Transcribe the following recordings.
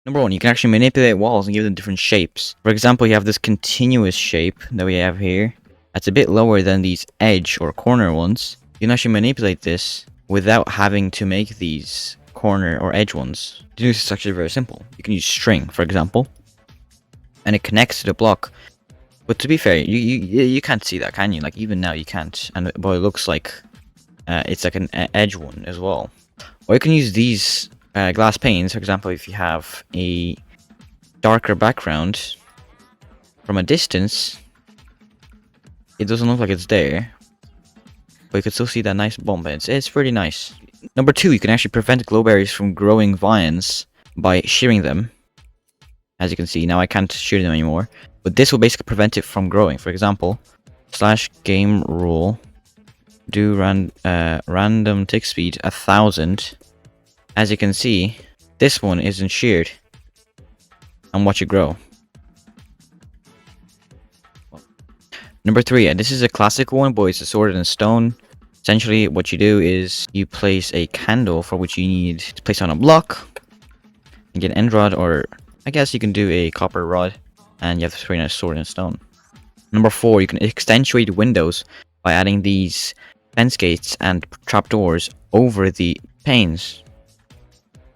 Number 1, you can actually manipulate walls and give them different shapes. For example, you have this continuous shape that we have here. That's a bit lower than these edge or corner ones. You can actually manipulate this without having to make these corner or edge ones. To do this is actually very simple. You can use string, for example, and it connects to the block. But to be fair, you can't see that, can you? Like, even now you can't. And but it looks like it's like an edge one as well. Or you can use these glass panes, for example, if you have a darker background from a distance, it doesn't look like it's there, but you can still see that nice bump. It's pretty nice. Number 2, you can actually prevent glowberries from growing vines by shearing them. As you can see, now I can't shear them anymore, but this will basically prevent it from growing. For example, /game rule do random tick speed 1000. As you can see, this one isn't sheared, and watch it grow. Number 3, and this is a classic one, but it's a sword in stone. Essentially, what you do is you place a candle, for which you need to place on a block, and get an end rod, or I guess you can do a copper rod, and you have this very nice sword in stone. Number 4, you can accentuate windows by adding these fence gates and trapdoors over the panes,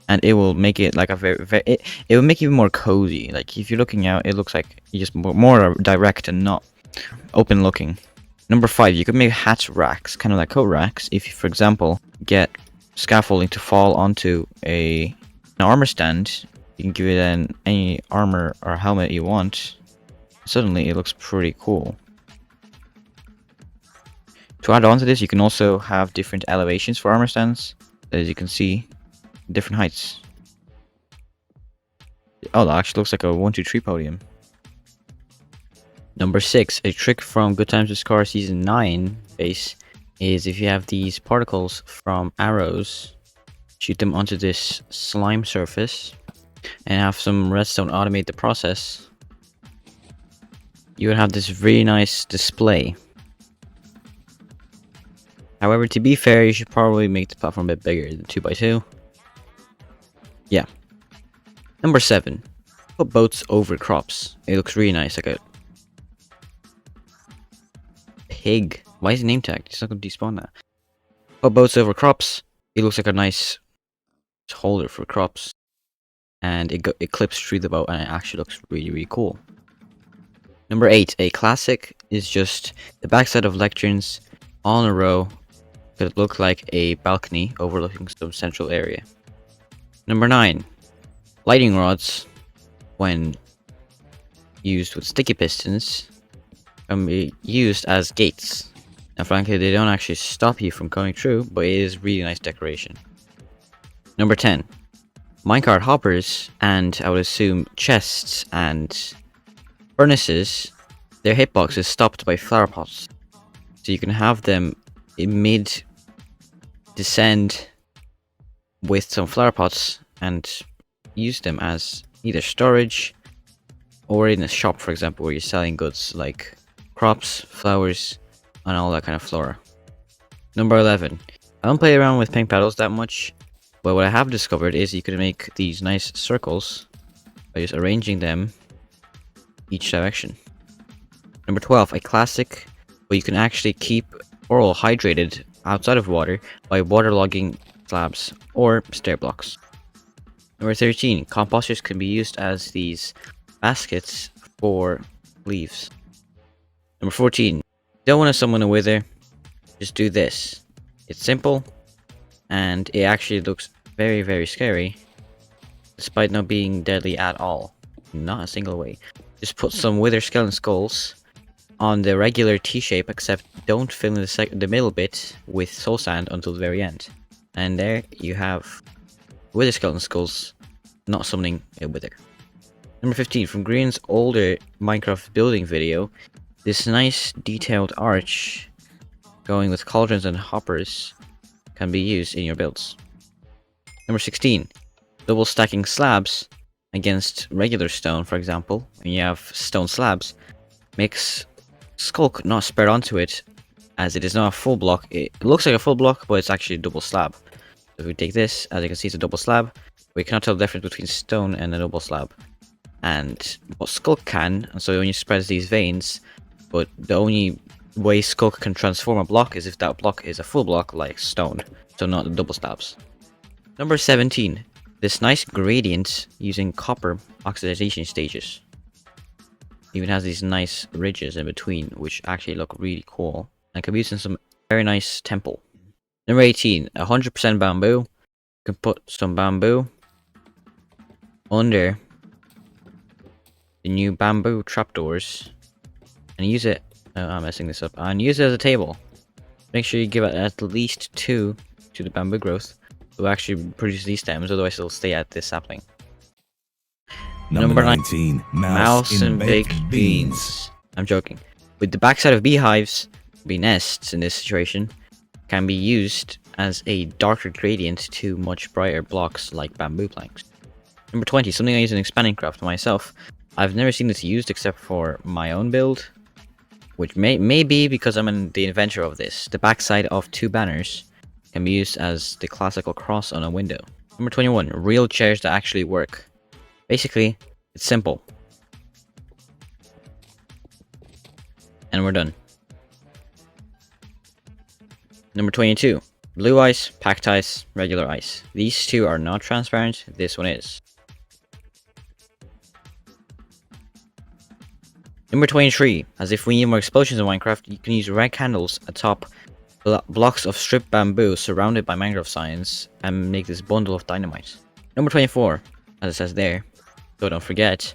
and it will make it like a it will make it even more cozy. Like, if you're looking out, it looks like you're just more direct and not open looking. Number 5, you can make hat racks, kind of like coat racks. If you, for example, get scaffolding to fall onto an armor stand, you can give it any armor or helmet you want. Suddenly it looks pretty cool. To add on to this, you can also have different elevations for armor stands, as you can see, different heights. Oh, that actually looks like a 1, 2, 3 podium. Number 6, a trick from Good Times with Scar Season 9 base is if you have these particles from arrows, shoot them onto this slime surface, and have some redstone automate the process, you would have this really nice display. However, to be fair, you should probably make the platform a bit bigger than 2x2. Yeah. Number 7, put boats over crops. It looks really nice, like a pig. Why is it name tagged? It's not going to despawn that. Put boats over crops. It looks like a nice holder for crops, and it clips through the boat, and it actually looks really, really cool. Number 8, a classic is just the backside of lecterns all in a row. Could look like a balcony overlooking some central area. Number 9, lighting rods, when used with sticky pistons, can be used as gates. Now, frankly, they don't actually stop you from going through, but it is really nice decoration. Number 10, minecart hoppers, and I would assume chests and furnaces, their hitbox is stopped by flower pots, so you can have them in mid descend with some flower pots and use them as either storage or in a shop, for example, where you're selling goods like crops, flowers, and all that kind of flora. Number 11, I don't play around with pink petals that much, but what I have discovered is you can make these nice circles by just arranging them each direction. Number 12, a classic, but you can actually keep coral hydrated outside of water by waterlogging slabs or stair blocks. Number 13, composters can be used as these baskets for leaves. Number 14, don't want to summon a wither, just do this. It's simple, and it actually looks very, very scary, despite not being deadly at all. Not a single way. Just put some wither skeleton skulls on the regular T-shape, except don't fill in the middle bit with soul sand until the very end. And there you have wither skeleton skulls not summoning a wither. Number 15, from Green's older Minecraft building video, this nice detailed arch going with cauldrons and hoppers can be used in your builds. Number 16, double stacking slabs against regular stone, for example, when you have stone slabs, makes Skulk not spread onto it, as it is not a full block. It looks like a full block, but it's actually a double slab. So if we take this, as you can see, it's a double slab. We cannot tell the difference between stone and a double slab. And what Skulk can, and so when you spread these veins, but the only way Skulk can transform a block is if that block is a full block like stone, so not the double slabs. Number 17. This nice gradient using copper oxidation stages. Even has these nice ridges in between, which actually look really cool, and can be used in some very nice temple. Number 18. 100% bamboo. You can put some bamboo under the new bamboo trapdoors and use it. I'm messing this up. And use it as a table. Make sure you give it at least 2 to the bamboo growth to actually produce these stems, otherwise it'll stay at this sapling. Number 19. Mouse and baked beans. I'm joking. With the backside of beehives, bee nests in this situation, can be used as a darker gradient to much brighter blocks like bamboo planks. Number 20. Something I use in expanding craft myself. I've never seen this used except for my own build, which may be because I'm the inventor of this. The backside of 2 banners can be used as the classical cross on a window. Number 21. Real chairs that actually work. Basically, it's simple. And we're done. Number 22. Blue ice, packed ice, regular ice. These 2 are not transparent, this one is. Number 23. As if we need more explosions in Minecraft, you can use red candles atop blocks of stripped bamboo surrounded by mangrove signs and make this bundle of dynamite. Number 24. As it says there, so don't forget,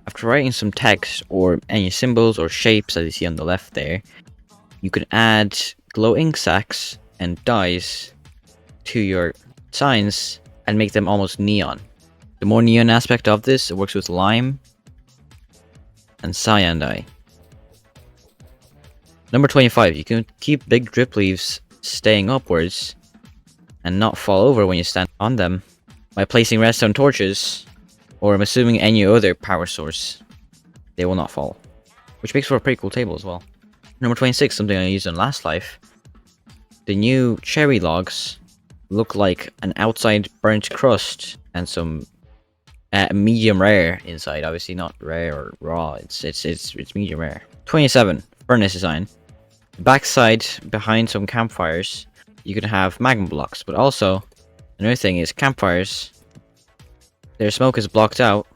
after writing some text or any symbols or shapes as you see on the left there, you can add glow ink sacks and dyes to your signs and make them almost neon. The more neon aspect of this, it works with lime and cyan dye. Number 25. You can keep big drip leaves staying upwards and not fall over when you stand on them by placing redstone torches, or I'm assuming any other power source. They will not fall, which makes for a pretty cool table as well. Number 26. Something I used in last life. The new cherry logs look like an outside burnt crust and some medium rare inside. Obviously not rare or raw. It's medium rare. 27. Furnace design. The backside behind some campfires, you can have magma blocks, but also another thing is campfires. Their smoke is blocked out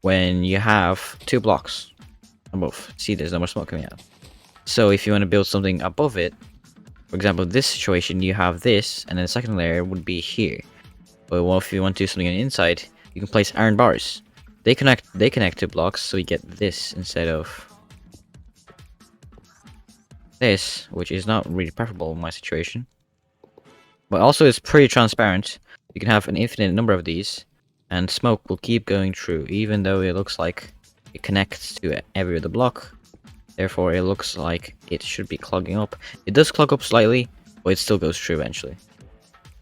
when you have 2 blocks above. See, there's no more smoke coming out. So if you want to build something above it, for example, this situation, you have this, and then the second layer would be here. But if you want to do something on the inside, you can place iron bars. They connect to blocks, so you get this instead of this, which is not really preferable in my situation. But also it's pretty transparent. You can have an infinite number of these, and smoke will keep going through, even though it looks like it connects to every other block. Therefore, it looks like it should be clogging up. It does clog up slightly, but it still goes through eventually.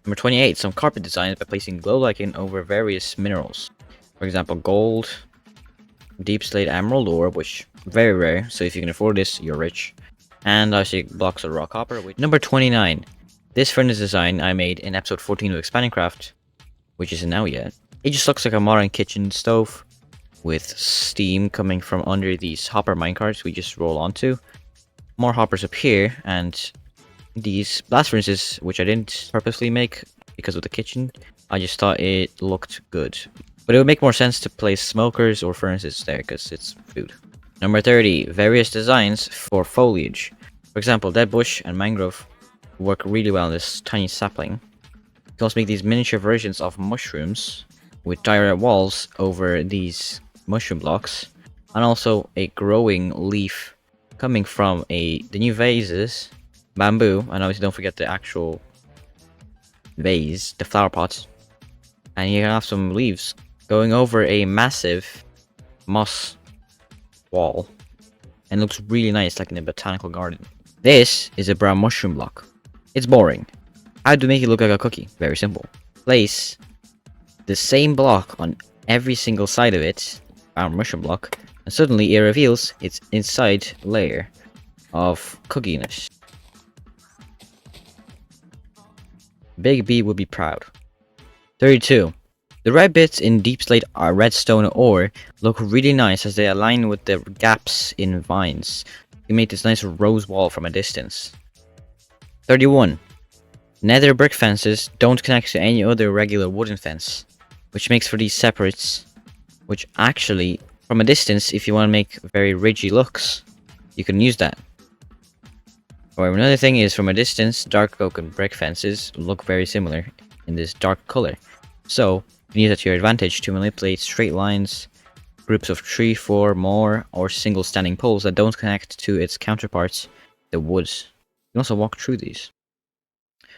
Number 28. Some carpet designs by placing glow lichen over various minerals. For example, gold, deep slate emerald ore, which very rare, so if you can afford this, you're rich. And obviously blocks of raw copper. Number 29. This furnace design I made in episode 14 of Expanding Craft, which isn't out yet. It just looks like a modern kitchen stove with steam coming from under these hopper minecarts we just roll onto. More hoppers up here, and these blast furnaces, which I didn't purposely make because of the kitchen. I just thought it looked good. But it would make more sense to place smokers or furnaces there because it's food. Number 30. Various designs for foliage. For example, dead bush and mangrove work really well in this tiny sapling. You can also make these miniature versions of mushrooms with direct walls over these mushroom blocks, and also a growing leaf coming from the new vases, bamboo, and obviously don't forget the actual vase, the flower pots, and you can have some leaves going over a massive moss wall, and looks really nice, like in a botanical garden. This is a brown mushroom block. It's boring. How do you make it look like a cookie? Very simple. Place the same block on every single side of it, brown mushroom block, and suddenly it reveals its inside layer of cookiness. Big B would be proud. 32. The red bits in deep slate redstone ore look really nice as they align with the gaps in vines. You make this nice rose wall from a distance. 31. Nether brick fences don't connect to any other regular wooden fence, which makes for these separates, which actually, from a distance, if you want to make very ridgy looks, you can use that. However, another thing is, from a distance, dark oak and brick fences look very similar in this dark color. So, you can use that to your advantage to manipulate straight lines, groups of 3, 4, more, or single standing poles that don't connect to its counterparts, the woods. You can also walk through these.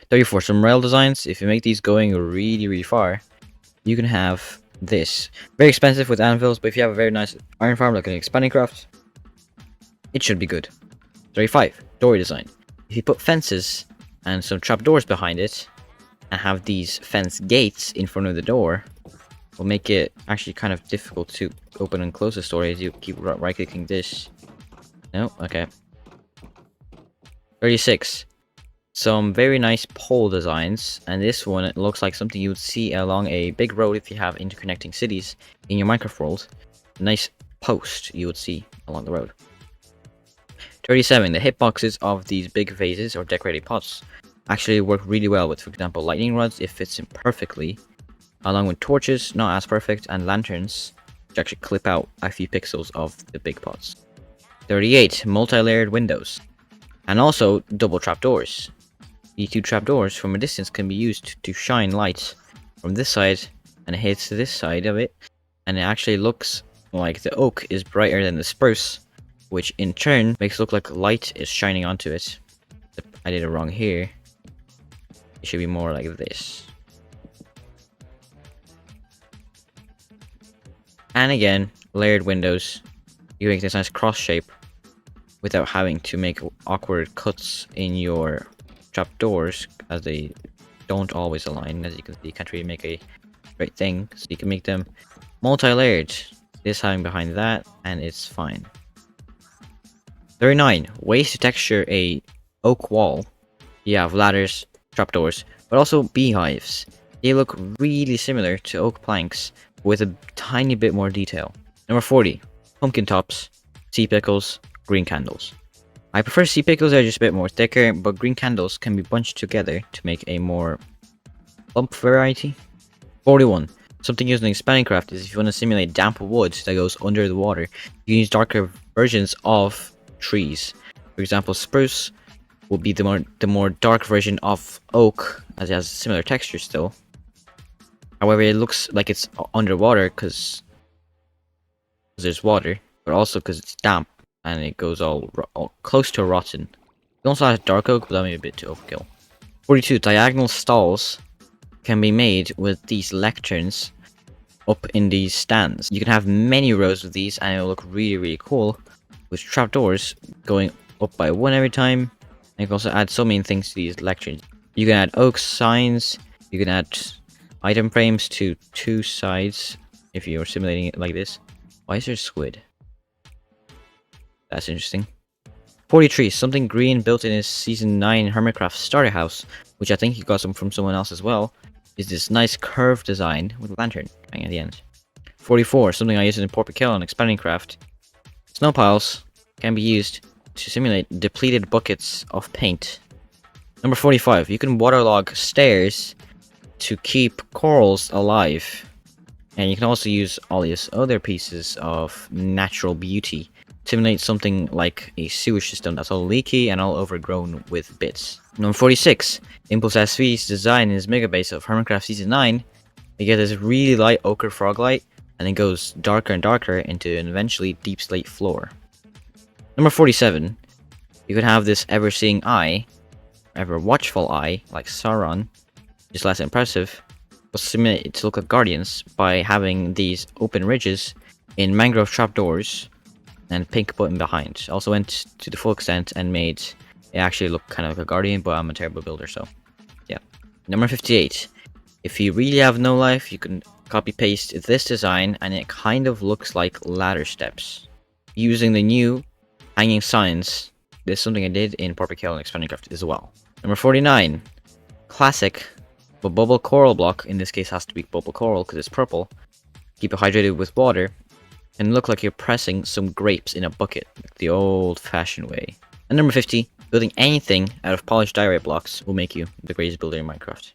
34. Some rail designs. If you make these going really far, you can have this. Very expensive with anvils, but if you have a very nice iron farm like an expanding craft, it should be good. 35. Door design. If you put fences and some trapdoors behind it, and have these fence gates in front of the door, will make it actually kind of difficult to open and close the door as you keep right clicking this. No? Okay. 36. Some very nice pole designs, and this one it looks like something you would see along a big road if you have interconnecting cities in your Minecraft world. A nice post you would see along the road. 37. The hitboxes of these big vases or decorated pots actually work really well with, for example, lightning rods. It fits in perfectly, along with torches, not as perfect, and lanterns, which actually clip out a few pixels of the big pots. 38. Multi-layered windows, and also double trapdoors. These two trapdoors from a distance can be used to shine light from this side and it hits this side of it, and it actually looks like the oak is brighter than the spruce, which in turn makes it look like light is shining onto it. I did it wrong here. It should be more like this. And again, layered windows. You make this nice cross shape without having to make awkward cuts in your trapdoors, as they don't always align. As you can see, you can't really make a straight thing, so you can make them multi-layered. This having behind that, and it's fine. 39. Ways to texture a oak wall. You have ladders, trapdoors, but also beehives. They look really similar to oak planks, with a tiny bit more detail. Number 40. Pumpkin tops, sea pickles, green candles. I prefer sea pickles, they're just a bit more thicker, but green candles can be bunched together to make a more plump variety. 41. Something used in expanding craft is if you want to simulate damp wood that goes under the water, you can use darker versions of trees. For example, spruce will be the more dark version of oak, as it has similar texture still. However, it looks like it's underwater because there's water, but also because it's damp and it goes all close to rotten. It also has dark oak, but that may be a bit too overkill. 42. Diagonal stalls can be made with these lecterns up in these stands. You can have many rows of these and it will look really cool, with trapdoors going up by one every time. And you can also add so many things to these lecterns. You can add oak signs, you can add item frames to two sides if you're simulating it like this. Why is there squid? That's interesting. 43. Something green built in his Season 9 Hermitcraft starter house, which I think he got some from someone else as well, is this nice curved design with a lantern hanging at the end. 44. Something I used in Porpy Kill on Expanding Craft. Snow piles can be used to simulate depleted buckets of paint. Number 45. You can waterlog stairs to keep corals alive. And you can also use all these other pieces of natural beauty to simulate something like a sewage system that's all leaky and all overgrown with bits. Number 46. Impulse SV's design in his mega base of Hermitcraft Season 9. You get this really light ochre frog light, and it goes darker and darker into an eventually deep slate floor. Number 47. You could have this ever-seeing eye, ever watchful eye, like Sauron, just less impressive, but simulate it to look like guardians by having these open ridges in mangrove trapdoors and pink button behind. Also went to the full extent and made it actually look kind of like a guardian, but I'm a terrible builder, so yeah. Number 58. If you really have no life, you can copy paste this design and it kind of looks like ladder steps. Using the new hanging signs, this is something I did in Porpy Kill and Expanding Craft as well. Number 49. Classic But bubble coral block, in this case, has to be bubble coral because it's purple. Keep it hydrated with water, and look like you're pressing some grapes in a bucket, like the old-fashioned way. And number 50, building anything out of polished diorite blocks will make you the greatest builder in Minecraft.